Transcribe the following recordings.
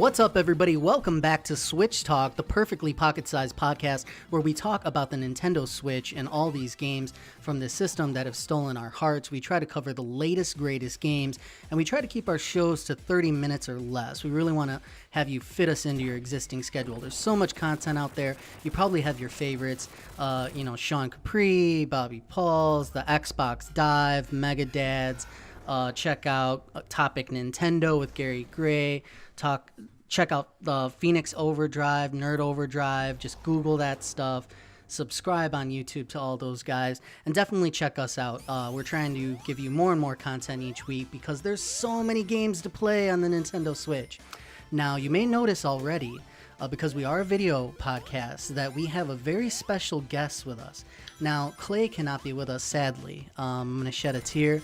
What's up, everybody? Welcome back to Switch Talk, the perfectly pocket-sized podcast where we talk about the Nintendo Switch and all these games from the system that have stolen our hearts. We try to cover the latest, greatest games, and we try to keep our shows to 30 minutes or less. We really want to have you fit us into your existing schedule. There's so much content out there. You probably have your favorites, Sean Capri, Bobby Pauls, the Xbox Dive, Mega Dads. Check out Topic Nintendo with Gary Gray. Check out Phoenix Overdrive, Nerd Overdrive. Just Google that stuff. Subscribe on YouTube to all those guys. And definitely check us out. We're trying to give you more and more content each week because there's so many games to play on the Nintendo Switch. Now, you may notice already, because we are a video podcast, that we have a very special guest with us. Now, Clay cannot be with us, sadly. I'm going to shed a tear,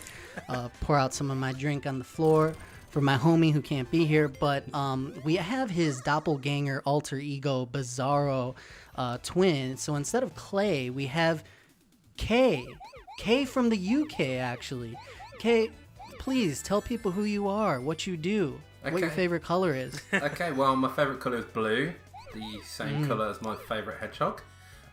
pour out some of my drink on the floor for my homie who can't be here. But we have his doppelganger alter ego, Bizarro twin. So instead of Clay, we have Kay. Kay from the UK, actually. Kay, please tell people who you are, what you do. Okay. What your favorite color is. Okay, well, my favorite color is blue, the same color as my favorite hedgehog.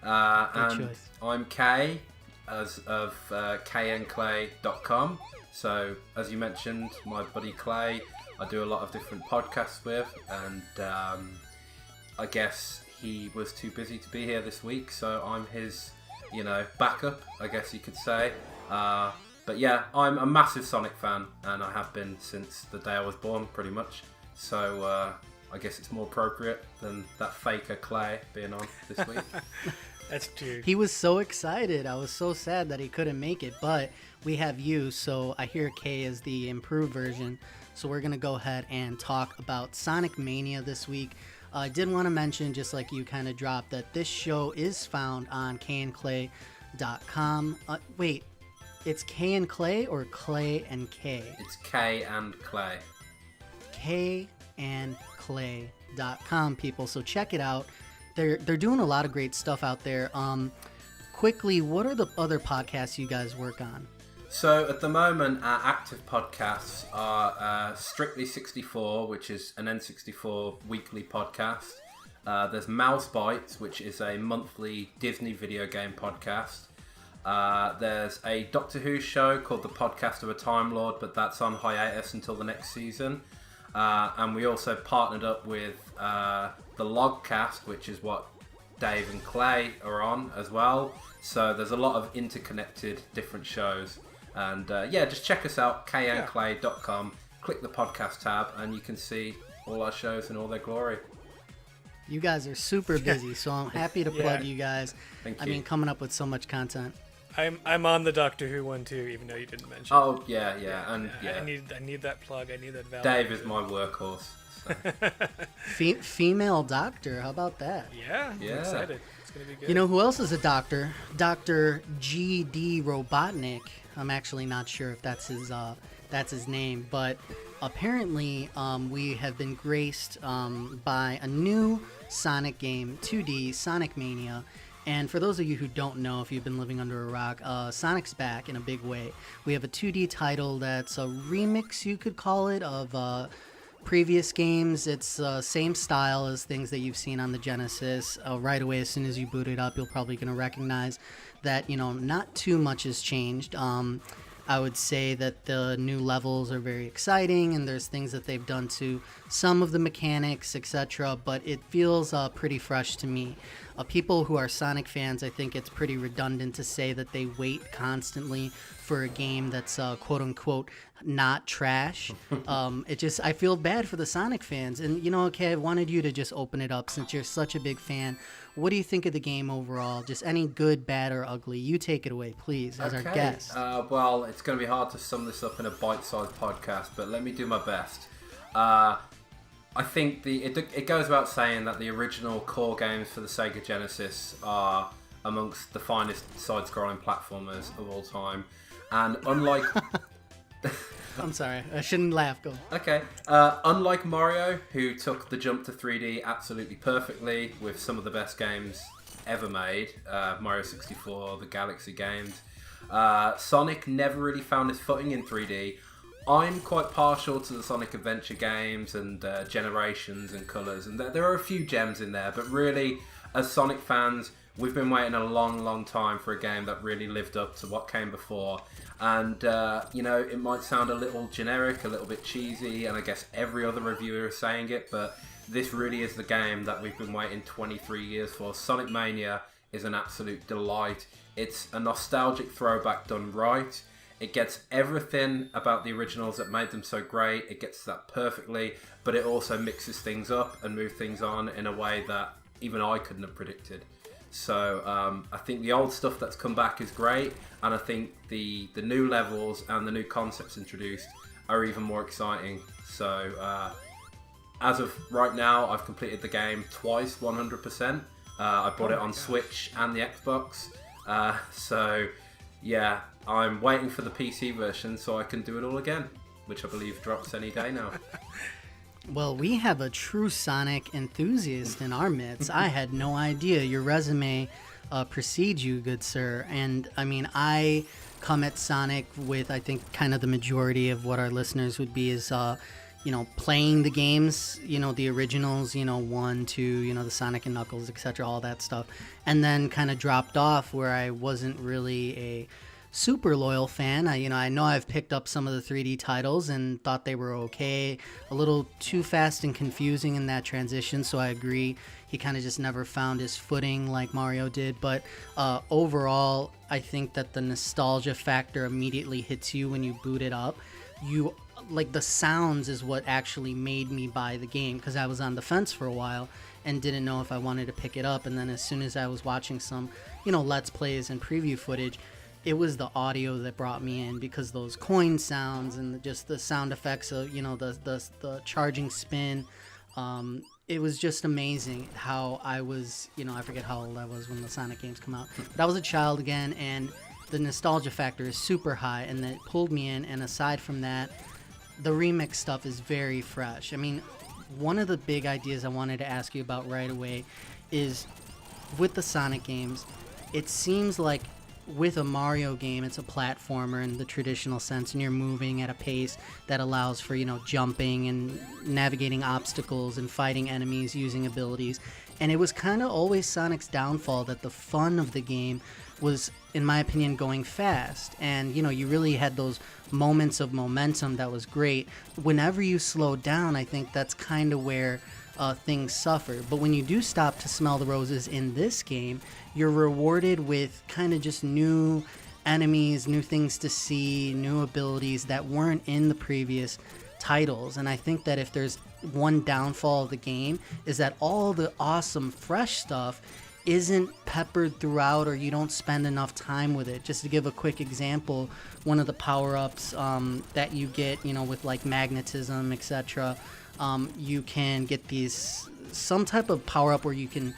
And choice. I'm Kay, as of knclay.com. So, as you mentioned, my buddy Clay, I do a lot of different podcasts with, and I guess he was too busy to be here this week, so I'm his, backup, I guess you could say. But yeah, I'm a massive Sonic fan, and I have been since the day I was born, pretty much. So I guess it's more appropriate than that faker Clay being on this week. That's true. He was so excited. I was so sad that he couldn't make it, but we have you, so I hear Kay is the improved version. So we're going to go ahead and talk about Sonic Mania this week. I did want to mention, just like you kind of dropped, that this show is found on knclay.com. Wait. It's K and Clay or Clay and K? It's K and Clay. kandclay.com, people. So check it out. They're doing a lot of great stuff out there. Quickly, what are the other podcasts you guys work on? So at the moment, our active podcasts are Strictly 64, which is an N64 weekly podcast. There's Mouse Bites, which is a monthly Disney video game podcast. There's a Doctor Who show called The Podcast of a Time Lord, but that's on hiatus until the next season. And we also partnered up with the Logcast, which is what Dave and Clay are on as well. So there's a lot of interconnected different shows. And just check us out, knclay.com. Click the podcast tab and you can see all our shows in all their glory. You guys are super busy, so I'm happy to plug you guys. Thank you. I mean, coming up with so much content. I'm on the Doctor Who one too, even though you didn't mention. Oh yeah. I need that plug. I need that value. Dave is my workhorse. So. Female doctor, how about that? Yeah, I'm excited. It's gonna be good. You know who else is a doctor? Dr. G.D. Robotnik. I'm actually not sure if that's his name, but apparently we have been graced by a new Sonic game, 2D, Sonic Mania. And for those of you who don't know, if you've been living under a rock, Sonic's back in a big way. We have a 2D title that's a remix, you could call it, of previous games. It's same style as things that you've seen on the Genesis. Right away, as soon as you boot it up, you're probably going to recognize that, not too much has changed. I would say that the new levels are very exciting, and there's things that they've done to some of the mechanics, etc., but it feels pretty fresh to me. People who are Sonic fans, I think it's pretty redundant to say that they wait constantly for a game that's quote-unquote not trash. I feel bad for the Sonic fans. And, okay, I wanted you to just open it up since you're such a big fan. What do you think of the game overall? Just any good, bad, or ugly. You take it away, please, as our guest. Well, it's going to be hard to sum this up in a bite-sized podcast, but let me do my best. I think it goes without saying that the original core games for the Sega Genesis are amongst the finest side-scrolling platformers of all time. And unlike... I'm sorry, I shouldn't laugh. Go. Okay. Unlike Mario, who took the jump to 3D absolutely perfectly with some of the best games ever made, Mario 64, the Galaxy games, Sonic never really found his footing in 3D. I'm quite partial to the Sonic Adventure games and Generations and Colors, and there are a few gems in there, but really, as Sonic fans, we've been waiting a long time for a game that really lived up to what came before. And, it might sound a little generic, a little bit cheesy, and I guess every other reviewer is saying it, but this really is the game that we've been waiting 23 years for. Sonic Mania is an absolute delight. It's a nostalgic throwback done right. It gets everything about the originals that made them so great. It gets that perfectly, but it also mixes things up and moves things on in a way that even I couldn't have predicted. So I think the old stuff that's come back is great, and I think the new levels and the new concepts introduced are even more exciting. So as of right now, I've completed the game twice, 100%. I bought it on Switch and the Xbox. So yeah, I'm waiting for the PC version so I can do it all again, which I believe drops any day now. Well, we have a true Sonic enthusiast in our midst. I had no idea. Your resume precedes you, good sir. And I mean, I come at Sonic with, I think, kind of the majority of what our listeners would be is, playing the games, the originals, 1, 2, the Sonic and Knuckles, etc., all that stuff. And then kind of dropped off where I wasn't really a super loyal fan. I know I've picked up some of the 3D titles and thought they were okay. A little too fast and confusing in that transition, so I agree. He kind of just never found his footing like Mario did. But overall, I think that the nostalgia factor immediately hits you when you boot it up. Like the sounds is what actually made me buy the game, because I was on the fence for a while and didn't know if I wanted to pick it up. And then as soon as I was watching some, Let's Plays and preview footage, it was the audio that brought me in, because those coin sounds and just the sound effects of, the charging spin. It was just amazing how I was, I forget how old I was when the Sonic games come out, but I was a child again, and the nostalgia factor is super high, and that pulled me in. And aside from that, the remix stuff is very fresh. I mean, one of the big ideas I wanted to ask you about right away is with the Sonic games, it seems like with a Mario game, it's a platformer in the traditional sense, and you're moving at a pace that allows for, jumping and navigating obstacles and fighting enemies using abilities. And it was kind of always Sonic's downfall that the fun of the game was, in my opinion, going fast. And, you really had those moments of momentum that was great. Whenever you slow down, I think that's kind of where things suffer. But when you do stop to smell the roses in this game, you're rewarded with kind of just new enemies, new things to see, new abilities that weren't in the previous titles. And I think that if there's one downfall of the game, is that all the awesome fresh stuff isn't peppered throughout, or you don't spend enough time with it. Just to give a quick example, one of the power-ups that you get, with like magnetism, etc., you can get some type of power-up where you can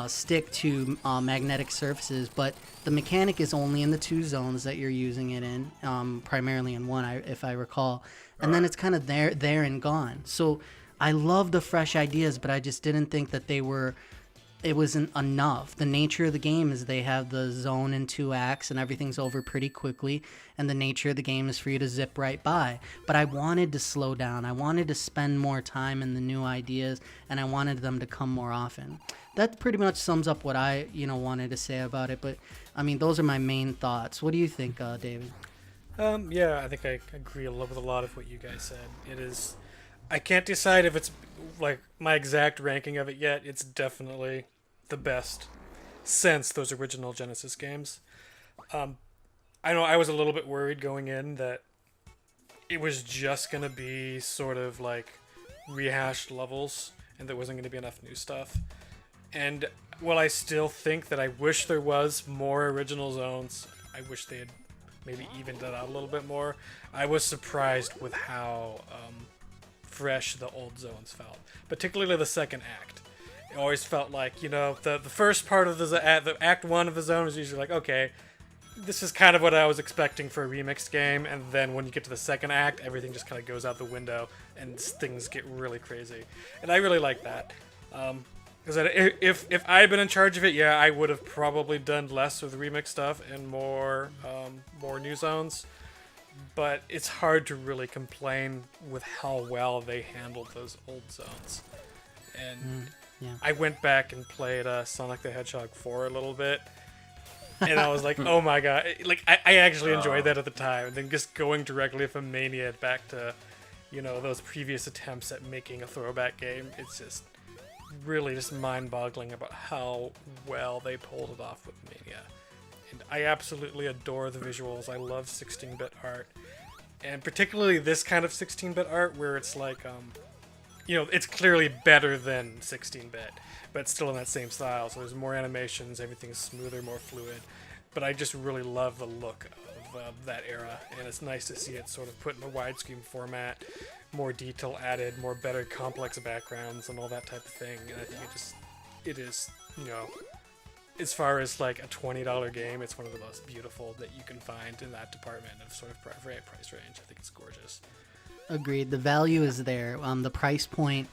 stick to magnetic surfaces, but the mechanic is only in the 2 zones that you're using it in, primarily in 1, if I recall. And then it's kind of there and gone. So I love the fresh ideas, but I just didn't think that it wasn't enough. The nature of the game is they have the zone in 2 acts and everything's over pretty quickly, and the nature of the game is for you to zip right by. But I wanted to slow down. I wanted to spend more time in the new ideas, and I wanted them to come more often. That pretty much sums up what I, wanted to say about it. But I mean, those are my main thoughts. What do you think, David? Yeah, I think I agree with a lot of what you guys said. It is, I can't decide if it's like my exact ranking of it yet. It's definitely the best since those original Genesis games. I know I was a little bit worried going in that it was just going to be sort of like rehashed levels and there wasn't going to be enough new stuff. And while I still think that I wish there was more original zones, I wish they had maybe evened it out a little bit more. I was surprised with how fresh the old zones felt, particularly the second act. It always felt like, the first part of the act 1 of the zone was usually like, okay, this is kind of what I was expecting for a remixed game, and then when you get to the second act, everything just kind of goes out the window and things get really crazy. And I really like that. Because if I had been in charge of it, yeah, I would have probably done less with remix stuff and more new zones. but it's hard to really complain with how well they handled those old zones. And Yeah. I went back and played Sonic the Hedgehog 4 a little bit, and I was like, oh my god. Like, I actually enjoyed that at the time. And then just going directly from Mania back to, those previous attempts at making a throwback game, it's just really just mind-boggling about how well they pulled it off with Mania. And I absolutely adore the visuals. I love 16-bit art. And particularly this kind of 16-bit art where it's like, it's clearly better than 16-bit, but it's still in that same style. So there's more animations, everything's smoother, more fluid. But I just really love the look of that era, and it's nice to see it sort of put in a widescreen format, more detail added, more better complex backgrounds, and all that type of thing. And I think it is, as far as like a $20 game, it's one of the most beautiful that you can find in that department of sort of price range. I think it's gorgeous. Agreed. The value is there. The price point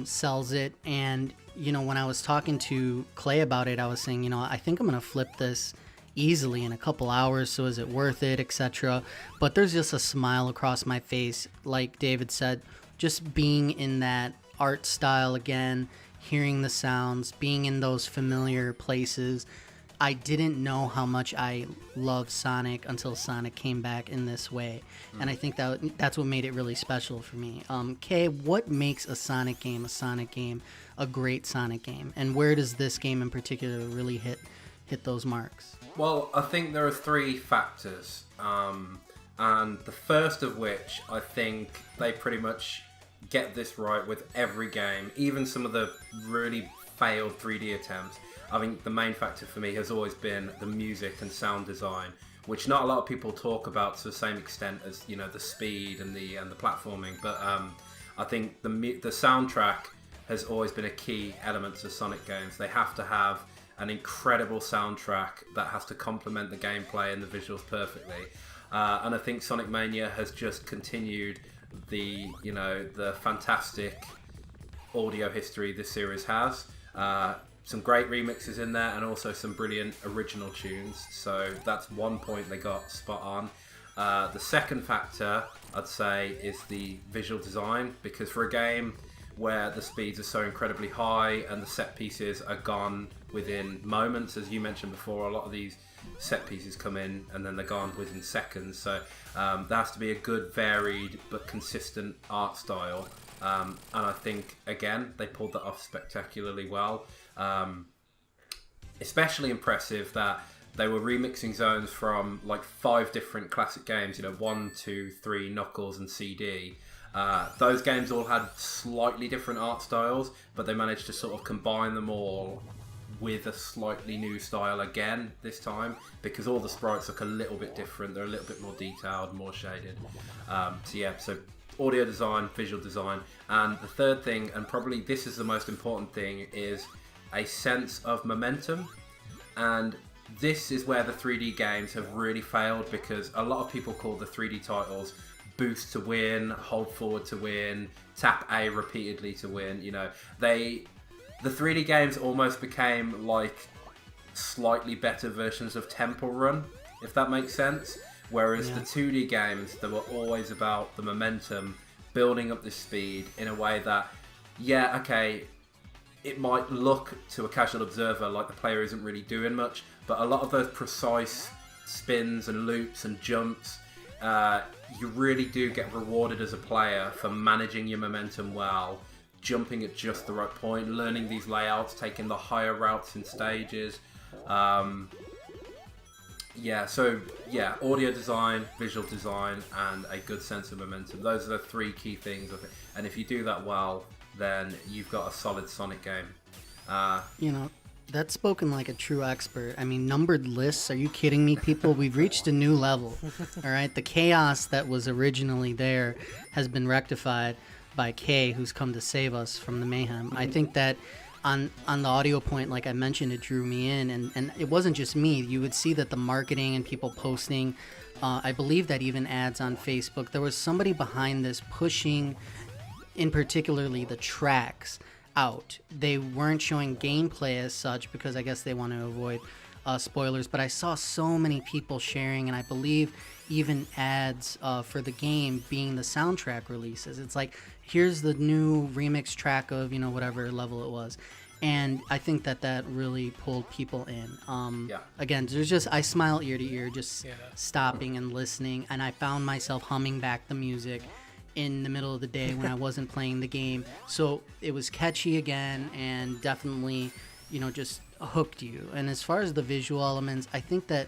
sells it. And, when I was talking to Clay about it, I was saying, I think I'm going to flip this easily in a couple hours. So is it worth it, etc.? But there's just a smile across my face. Like David said, just being in that art style again, hearing the sounds, being in those familiar places. I didn't know how much I loved Sonic until Sonic came back in this way. And I think that's what made it really special for me. Kay, what makes a Sonic game a great Sonic game? And where does this game in particular really hit those marks? Well, I think there are three factors. And the first of which, I think they pretty much get this right with every game. Even some of the really failed 3D attempts. I think the main factor for me has always been the music and sound design, which not a lot of people talk about to the same extent as the speed and the platforming. But I think the soundtrack has always been a key element to Sonic games. They have to have an incredible soundtrack that has to complement the gameplay and the visuals perfectly. And I think Sonic Mania has just continued the fantastic audio history this series has. Some great remixes in there, and also some brilliant original tunes. So that's one point they got spot on. The second factor, I'd say, is the visual design, because for a game where the speeds are so incredibly high and the set pieces are gone within moments, as you mentioned before, a lot of these set pieces come in and then they're gone within seconds. So there has to be a good, varied but consistent art style. And I think, again, they pulled that off spectacularly well. Especially impressive that they were remixing zones from like 5 different classic games, 1, 2, 3, Knuckles and CD. Those games all had slightly different art styles, but they managed to sort of combine them all with a slightly new style again this time, because all the sprites look a little bit different. They're a little bit more detailed, more shaded. So audio design, visual design, and the third thing, and probably this is the most important thing, is a sense of momentum. And this is where the 3D games have really failed, because a lot of people call the 3D titles boost to win, hold forward to win, tap A repeatedly to win. The 3D games almost became like slightly better versions of Temple Run, if that makes sense. Whereas the 2D games, they were always about the momentum, building up the speed in a way that, it might look to a casual observer like the player isn't really doing much, but a lot of those precise spins and loops and jumps, you really do get rewarded as a player for managing your momentum well, jumping at just the right point, learning these layouts, taking the higher routes in stages. Audio design, visual design, and a good sense of momentum. Those are the 3 key things, I think. And if you do that well, then you've got a solid Sonic game. That's spoken like a true expert. I mean, numbered lists, are you kidding me, people? We've reached a new level. All right, the chaos that was originally there has been rectified by Kay, who's come to save us from the mayhem. I think that on the audio point, like I mentioned, it drew me in, and it wasn't just me. You would see that the marketing and people posting, I believe that even ads on Facebook, there was somebody behind this pushing, in particularly the tracks, out. They weren't showing gameplay as such, because I guess they want to avoid spoilers, but I saw so many people sharing, and I believe even ads for the game being the soundtrack releases. It's like, here's the new remix track of, whatever level it was. And I think that really pulled people in. Again, I smile ear to ear, just stopping and listening. And I found myself humming back the music in the middle of the day when I wasn't playing the game. So it was catchy again, and definitely, just hooked you. And as far as the visual elements, I think that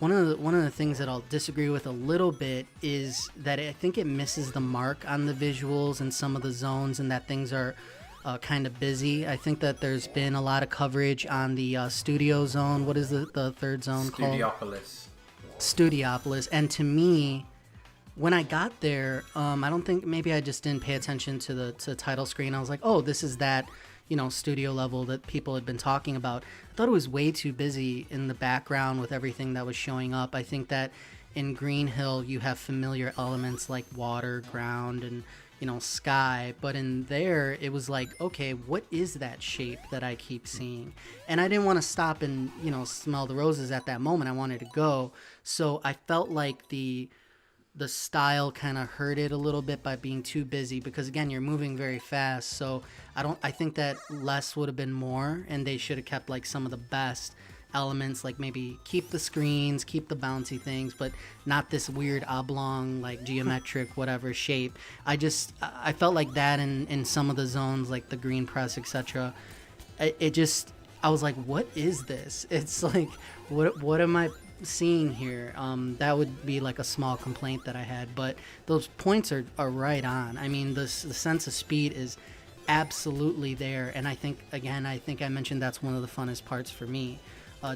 one of the things that I'll disagree with a little bit is that I think it misses the mark on the visuals and some of the zones, and that things are kind of busy. I think that there's been a lot of coverage on the studio zone. What is the third zone called? Studiopolis. And to me, when I got there, I don't think, maybe I just didn't pay attention to the title screen. I was like, oh, this is that, studio level that people had been talking about. I thought it was way too busy in the background with everything that was showing up. I think that in Green Hill, you have familiar elements like water, ground, and sky, but in there it was like, okay, what is that shape that I keep seeing? And I didn't want to stop and smell the roses at that moment. I wanted to go, so I felt like the style kind of hurt it a little bit by being too busy, because again, you're moving very fast. So I think that less would have been more, and they should have kept like some of the best elements, like maybe keep the screens, keep the bouncy things, but not this weird oblong, like geometric whatever shape. I felt like that in some of the zones, like the green press, etc. I was like, what is this? It's like, what am I seeing here? That would be like a small complaint that I had, but those points are right on. I mean, the sense of speed is absolutely there, and I think I mentioned that's one of the funnest parts for me.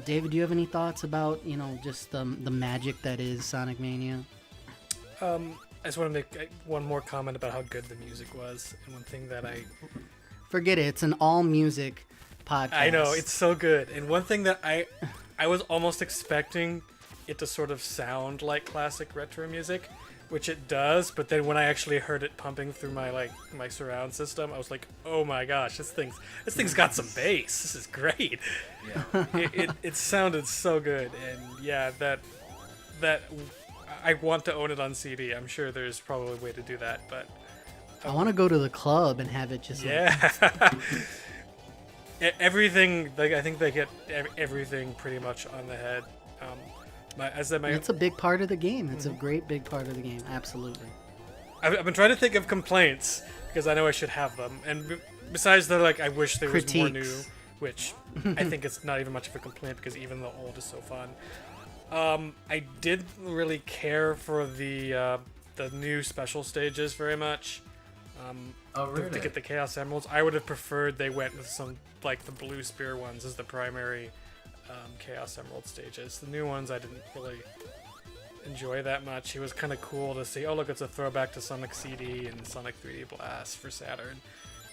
David, do you have any thoughts about, just the magic that is Sonic Mania? I just want to make one more comment about how good the music was. And one thing that Forget it. It's an all-music podcast. I know, it's so good. And one thing that I was almost expecting it to sort of sound like classic retro music, which it does, but then when I actually heard it pumping through my surround system, I was like, oh my gosh, this thing's got some bass. This is great. Yeah. It sounded so good, and yeah, that I want to own it on CD. I'm sure there's probably a way to do that, but I want to go to the club and have it just everything. Like, I think they get everything pretty much on the head. It's a big part of the game. It's a great big part of the game. Absolutely. I've been trying to think of complaints, because I know I should have them. And besides the, I wish there was more new, which I think it's not even much of a complaint, because even the old is so fun. I didn't really care for the new special stages very much. Really? To get the Chaos Emeralds, I would have preferred they went with some, like the Blue Spear ones as the primary Chaos Emerald stages. The new ones I didn't really enjoy that much. It was kind of cool to see, oh look, it's a throwback to Sonic CD and Sonic 3D Blast for Saturn.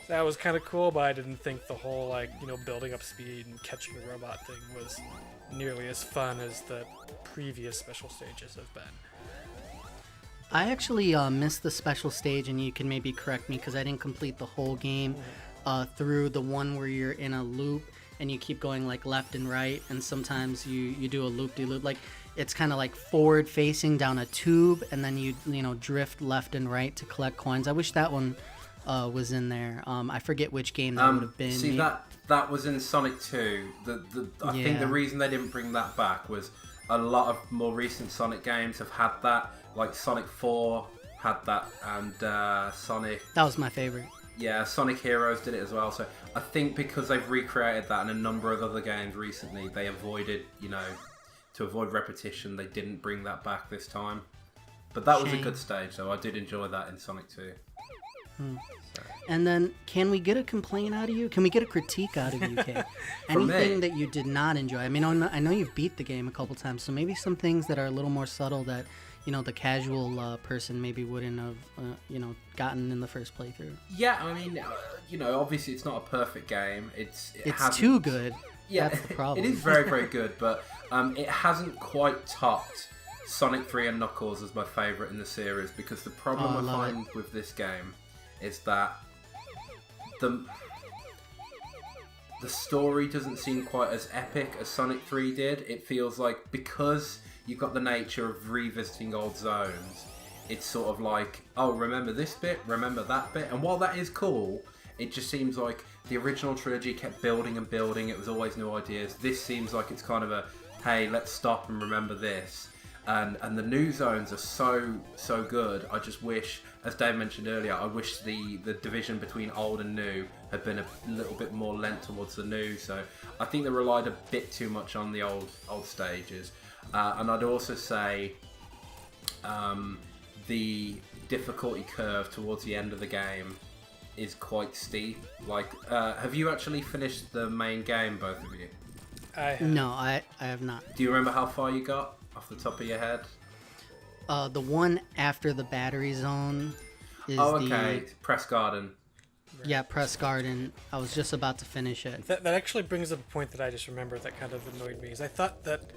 That was kind of cool, but I didn't think the whole building up speed and catching a robot thing was nearly as fun as the previous special stages have been. I actually missed the special stage, and you can maybe correct me because I didn't complete the whole game through the one where you're in a loop and you keep going like left and right, and sometimes you do a loop-de-loop. Like, it's kind of like forward facing down a tube, and then you drift left and right to collect coins. I wish that one was in there. I forget which game that would have been. See, that was in Sonic 2. I think the reason they didn't bring that back was a lot of more recent Sonic games have had that. Like Sonic 4 had that, and Sonic... That was my favorite. Yeah, Sonic Heroes did it as well. So I think because they've recreated that in a number of other games recently, they avoided, to avoid repetition, they didn't bring that back this time. But that was a good stage, though. I did enjoy that in Sonic 2. So. And then, can we get a complaint out of you? Can we get a critique out of you, Kay? Anything that you did not enjoy? I mean, I know you've beat the game a couple times, so maybe some things that are a little more subtle that... the casual person maybe wouldn't have, gotten in the first playthrough. Yeah, I mean, obviously it's not a perfect game. It's too good. Yeah, that's the problem. It is very, very good, but it hasn't quite topped Sonic 3 and Knuckles as my favourite in the series, because the problem I find with this game is that the the story doesn't seem quite as epic as Sonic 3 did. It feels like, because you've got the nature of revisiting old zones, it's sort of like, oh, remember this bit, remember that bit. And while that is cool, it just seems like the original trilogy kept building and building. It was always new ideas. This seems like it's kind of a, hey, let's stop and remember this. And the new zones are so good. I just wish, as Dave mentioned earlier, I wish the division between old and new had been a little bit more lent towards the new. So I think they relied a bit too much on the old stages. And I'd also say the difficulty curve towards the end of the game is quite steep. Like, have you actually finished the main game, both of you? No, I have not. Do you remember how far you got off the top of your head? The one after the battery zone is Press Garden. Yeah, Press Garden. I was just about to finish it. That actually brings up a point that I just remembered that kind of annoyed me. Is I thought that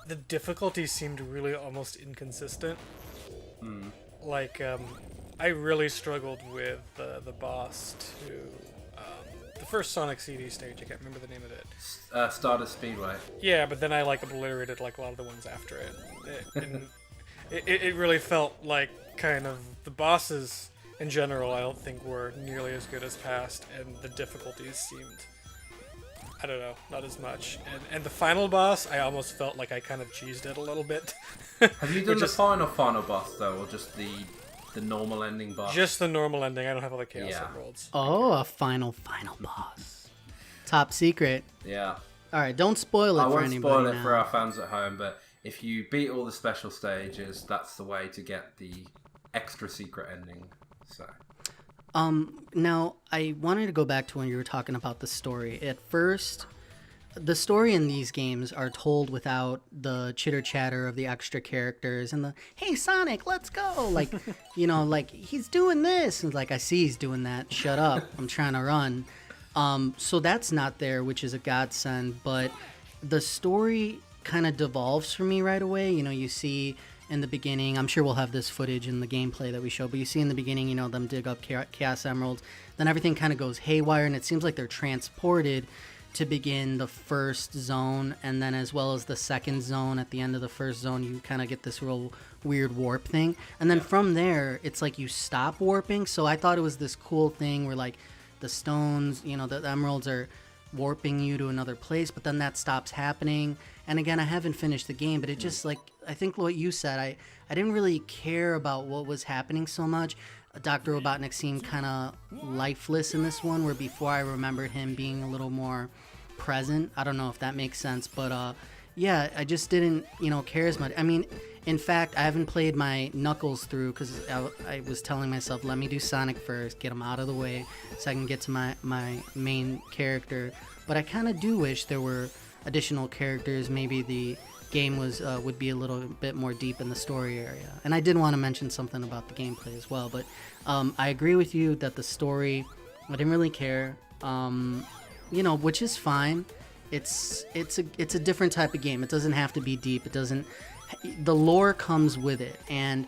the difficulty seemed really almost inconsistent. Like, I really struggled with the boss to the first Sonic CD stage. I can't remember the name of it. Stardust Speedway. Yeah, but then I obliterated a lot of the ones after it. It really felt like kind of the bosses in general, I don't think were nearly as good as past, and the difficulties seemed, I don't know, not as much. And the final boss, I almost felt like I kind of cheesed it a little bit. Have you done the final boss though, or just the normal ending boss? Just the normal ending. I don't have all the Chaos Emeralds. Oh, a final boss. Top secret. Yeah. All right, don't spoil it for anybody. I won't spoil it now. for our fans at home, but if you beat all the special stages, that's the way to get the extra secret ending. So. Now, I wanted to go back to when you were talking about the story. At first, the story in these games are told without the chitter chatter of the extra characters and the, hey, Sonic, let's go. Like, like, he's doing this. And like, I see he's doing that. Shut up. I'm trying to run. So that's not there, which is a godsend. But the story kind of devolves for me right away. You see in the beginning, I'm sure we'll have this footage in the gameplay that we show, but you see in the beginning, them dig up Chaos Emeralds. Then everything kind of goes haywire, and it seems like they're transported to begin the first zone, and then as well as the second zone. At the end of the first zone, you kind of get this real weird warp thing. And then from there, it's like you stop warping. So I thought it was this cool thing where like the stones, the emeralds are warping you to another place, but then that stops happening. And again, I haven't finished the game, but it just like, I think what you said, I didn't really care about what was happening so much. Dr. Robotnik seemed kind of lifeless in this one, where before I remembered him being a little more present. I don't know if that makes sense, but yeah, I just didn't, care as much. I mean, in fact, I haven't played my Knuckles through because I was telling myself, let me do Sonic first, get him out of the way so I can get to my main character. But I kind of do wish there were additional characters. Maybe the game would be a little bit more deep in the story area. And I did want to mention something about the gameplay as well, but I agree with you that the story, I didn't really care, which is fine. It's a different type of game. It doesn't have to be deep. The lore comes with it, and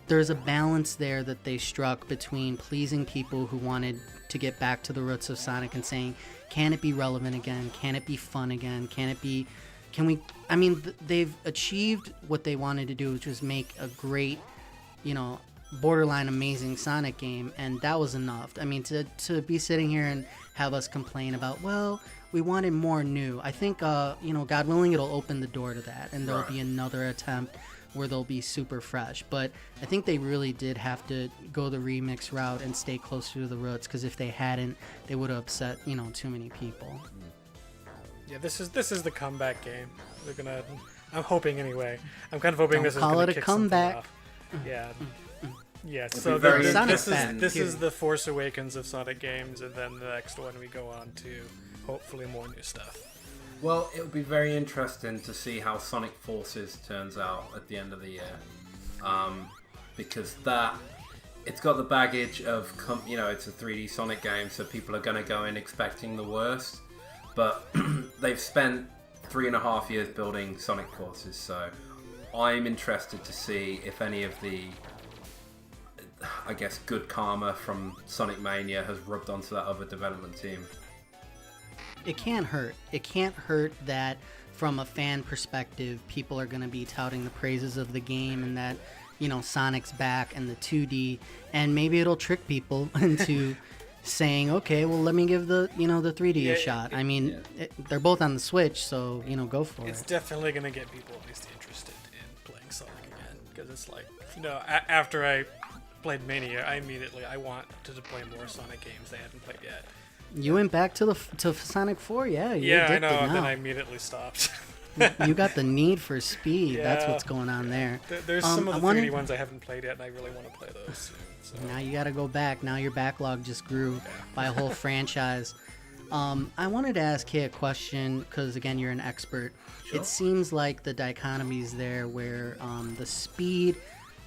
there's a balance there that they struck between pleasing people who wanted to get back to the roots of Sonic and saying, can it be relevant again? Can it be fun again? They've achieved what they wanted to do, which was make a great, borderline amazing Sonic game, and that was enough. I mean, to be sitting here and have us complain about, well, we wanted more new. I think, God willing, it'll open the door to that, and there'll be another attempt where they'll be super fresh. But I think they really did have to go the remix route and stay closer to the roots, because if they hadn't, they would have upset, too many people. Yeah, this is the comeback game. They're gonna. I'm hoping anyway. I'm kind of hoping Don't this is call gonna it a kick comeback. something off. Yeah. Yeah. It'll So be very this is the Force Awakens of Sonic games, and then the next one we go on to hopefully more new stuff. Well, it'll be very interesting to see how Sonic Forces turns out at the end of the year, because it's got the baggage of it's a 3D Sonic game, so people are going to go in expecting the worst. But they've spent 3.5 years building Sonic Forces, so I'm interested to see if any of the, I guess, good karma from Sonic Mania has rubbed onto that other development team. it can't hurt. It can't hurt that from a fan perspective, people are going to be touting the praises of the game and that, Sonic's back and the 2D, and maybe it'll trick people into saying, okay, well, let me give the 3D a shot. They're both on the Switch, so, go for it. It's definitely going to get people at least interested in playing Sonic again, because it's like, after I played Mania, I wanted to play more Sonic games I hadn't played yet. You went back to Sonic 4, yeah. Yeah, I know, and then I immediatally stopped. You got the need for speed. Yeah. That's what's going on there. There's some of the 3D ones I haven't played yet, and I really want to play those soon. So. Now you got to go back. Now your backlog just grew by a whole franchise. I wanted to ask Kay a question because, again, you're an expert. Sure. It seems like the dichotomy is there where the speed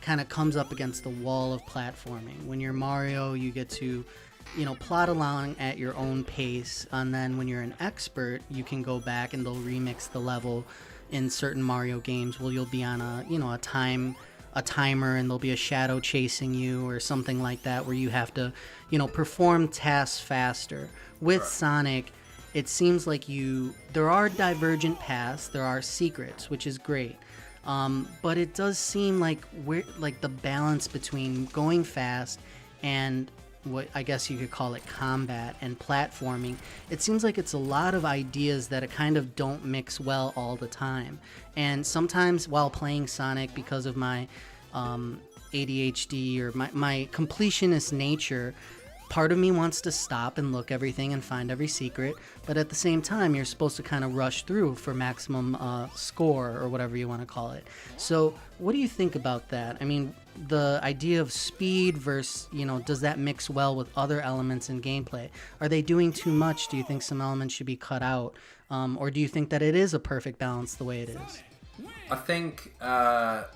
kind of comes up against the wall of platforming. When you're Mario, you get to plot along at your own pace, and then when you're an expert, you can go back and they'll remix the level in certain Mario games. Well, you'll be on a timer, and there'll be a shadow chasing you or something like that, where you have to, perform tasks faster. With Sonic, it seems like there are divergent paths, there are secrets, which is great. But it does seem like the balance between going fast and what I guess you could call it combat and platforming, it seems like it's a lot of ideas that kind of don't mix well all the time. And sometimes while playing Sonic, because of my ADHD or my completionist nature, part of me wants to stop and look everything and find every secret, but at the same time you're supposed to kind of rush through for maximum score or whatever you want to call it. So what do you think about that? I mean, the idea of speed versus, does that mix well with other elements in gameplay? Are they doing too much? Do you think some elements should be cut out? Or do you think that it is a perfect balance the way it is? I think the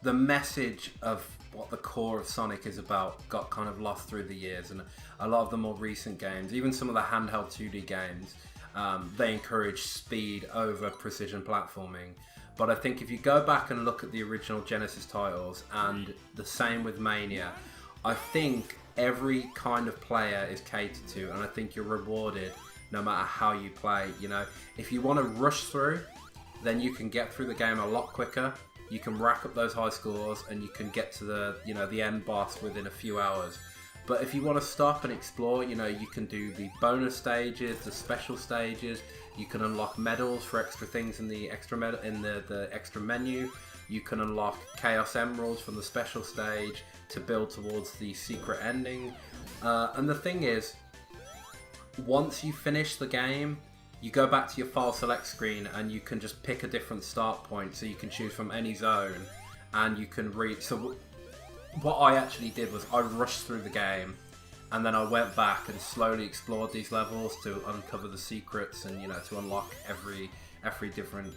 message of what the core of Sonic is about got kind of lost through the years, and a lot of the more recent games, even some of the handheld 2D games, they encourage speed over precision platforming. But I think if you go back and look at the original Genesis titles, and the same with Mania, I think every kind of player is catered to, and I think you're rewarded no matter how you play. If you want to rush through, then you can get through the game a lot quicker. You can rack up those high scores, and you can get to the end boss within a few hours. But if you want to stop and explore, you can do the bonus stages, the special stages. You can unlock medals for extra things in the extra the extra menu. You can unlock Chaos Emeralds from the special stage to build towards the secret ending. And the thing is, once you finish the game, you go back to your file select screen and you can just pick a different start point, so you can choose from any zone and you can reach. So what I actually did was I rushed through the game, and then I went back and slowly explored these levels to uncover the secrets and to unlock every different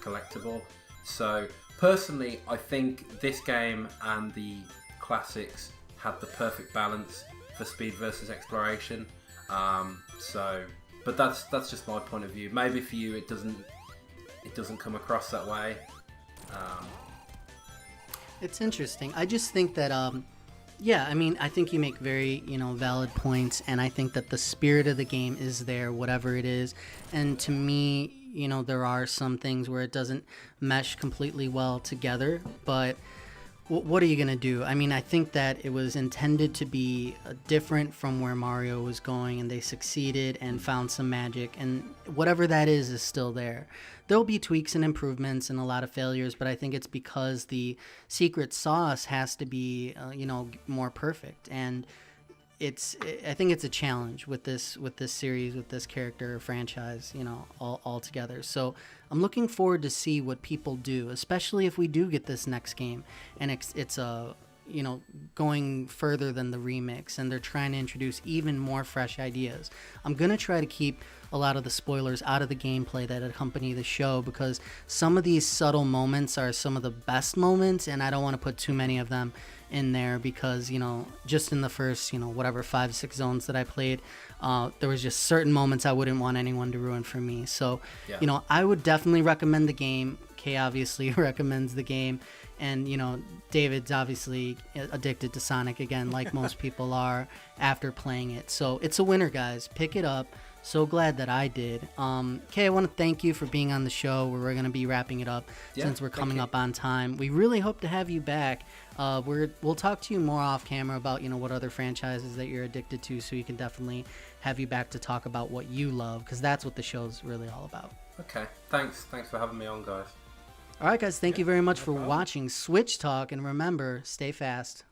collectible. So personally, I think this game and the classics had the perfect balance for speed versus exploration. But that's just my point of view. Maybe for you it doesn't come across that way. It's interesting. I just think that I think you make very valid points, and I think that the spirit of the game is there, whatever it is. And to me, there are some things where it doesn't mesh completely well together, but what are you going to do? I mean, I think that it was intended to be different from where Mario was going, and they succeeded and found some magic, and whatever that is still there. There'll be tweaks and improvements and a lot of failures, but I think it's because the secret sauce has to be, more perfect. And I think it's a challenge with this series, with this character franchise, all together. So I'm looking forward to see what people do, especially if we do get this next game and it's going further than the remix, and they're trying to introduce even more fresh ideas. I'm gonna try to keep a lot of the spoilers out of the gameplay that accompany the show, because some of these subtle moments are some of the best moments, and I don't want to put too many of them in there, because just in the first 5-6 zones that I played, there was just certain moments I wouldn't want anyone to ruin for me. So I would definitely recommend the game. Kay obviously recommends the game, and David's obviously addicted to Sonic again, like most people are after playing it. So it's a winner, guys. Pick it up. So glad that I did. Kay, I want to thank you for being on the show. We're going to be wrapping it up since we're coming up on time. We really hope to have you back. We'll talk to you more off camera about what other franchises that you're addicted to, so you can definitely have you back to talk about what you love, because that's what the show's really all about. Okay, thanks for having me on, guys. All right, guys, thank you very much for watching Switch Talk, and remember, stay fast.